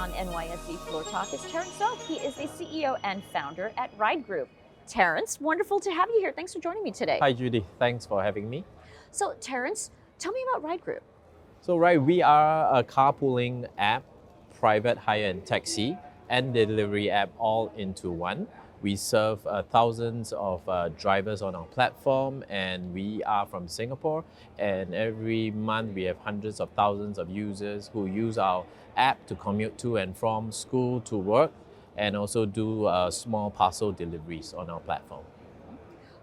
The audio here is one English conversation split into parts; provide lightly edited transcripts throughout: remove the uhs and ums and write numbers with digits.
on NYSE Floor Talk is Terence Zou. He is the CEO and founder at Ryde Group. Terence, wonderful to have you here. Thanks for joining me today. Hi Judy, thanks for having me. So Terence, tell me about Ryde Group. So we are a carpooling app, private hire-end taxi and delivery app all into one. We serve thousands of drivers on our platform, and we are from Singapore, and every month we have hundreds of thousands of users who use our app to commute to and from school to work, and also do small parcel deliveries on our platform.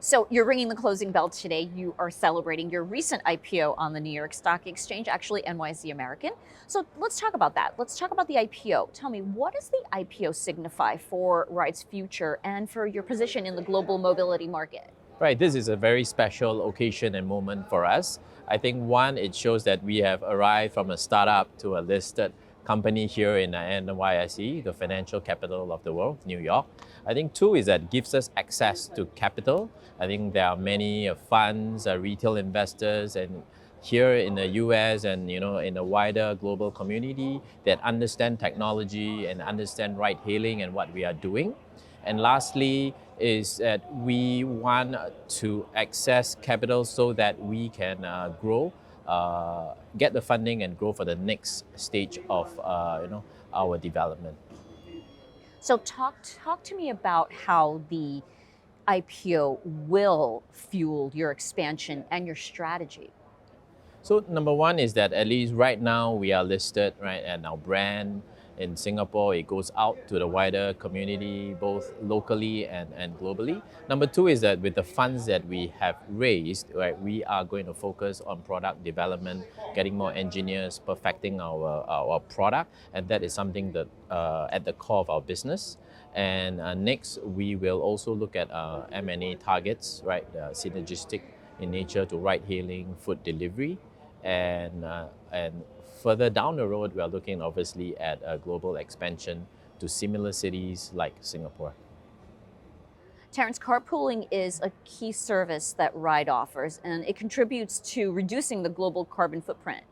So you're ringing the closing bell today. You are celebrating your recent IPO on the New York Stock Exchange, actually NYSE American. So let's talk about that. Let's talk about the IPO. Tell me, what does the IPO signify for Ryde's future and for your position in the global mobility market? Right, this is a very special occasion and moment for us. I think one, it shows that we have arrived from a startup to a listed company here in NYSE, the financial capital of the world, New York. I think two is that it gives us access to capital. I think there are many funds, retail investors, and here in the US and in the wider global community that understand technology and understand ride hailing and what we are doing. And lastly is that we want to access capital so that we can grow, get the funding and grow for the next stage of our development. So talk to me about how the IPO will fuel your expansion and your strategy. So number one is that at least right now we are listed, right, and our brand in Singapore, it goes out to the wider community, both locally and globally. Number two is that with the funds that we have raised, right, we are going to focus on product development, getting more engineers, perfecting our product, and that is something that at the core of our business. And next, we will also look at M&A targets, right, synergistic in nature to ride-hailing, food delivery, and further down the road, we are looking obviously at a global expansion to similar cities like Singapore. Terence, carpooling is a key service that Ryde offers, and it contributes to reducing the global carbon footprint.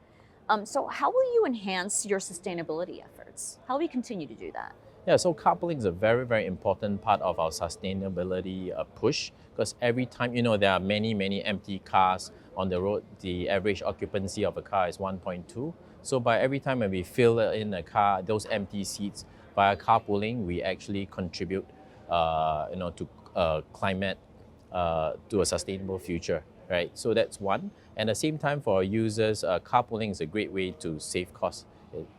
So how will you enhance your sustainability efforts? How will you continue to do that? Yeah, so carpooling is a very, very important part of our sustainability push, because every time, there are many empty cars on the road. The average occupancy of a car is 1.2. So by every time when we fill in a car, those empty seats via carpooling, we actually contribute to climate, to a sustainable future, right? So that's one. And at the same time for our users, carpooling is a great way to save costs.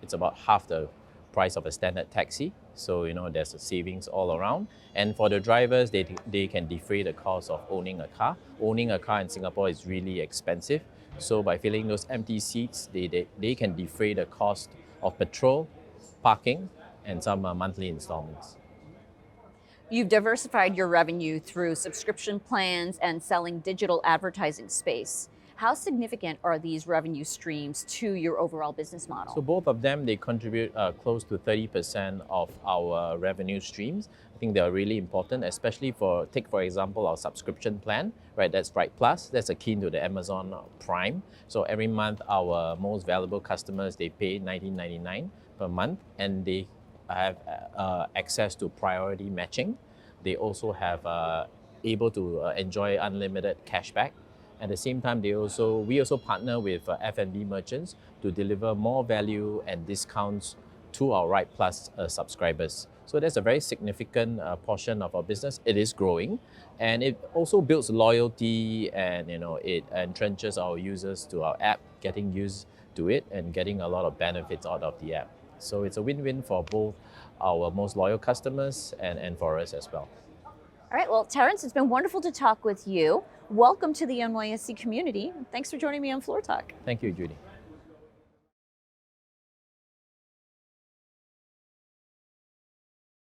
It's about half the price of a standard taxi. So, there's a savings all around. And for the drivers, they can defray the cost of owning a car. Owning a car in Singapore is really expensive. So by filling those empty seats, they can defray the cost of petrol, parking, and some monthly installments. You've diversified your revenue through subscription plans and selling digital advertising space. How significant are these revenue streams to your overall business model? So both of them, they contribute close to 30% of our revenue streams. I think they are really important, especially take for example our subscription plan, right? That's Ryde Plus. That's akin to the Amazon Prime. So every month our most valuable customers, they pay $19.99 per month, and they have access to priority matching. They also have able to enjoy unlimited cashback. At the same time, we also partner with F&B merchants to deliver more value and discounts to our Ryde Plus subscribers. So that's a very significant portion of our business. It is growing, and it also builds loyalty, and it entrenches our users to our app, getting used to it and getting a lot of benefits out of the app. So it's a win-win for both our most loyal customers and for us as well. All right, well, Terence, it's been wonderful to talk with you. Welcome to the NYSE community. Thanks for joining me on Floor Talk. Thank you, Judy.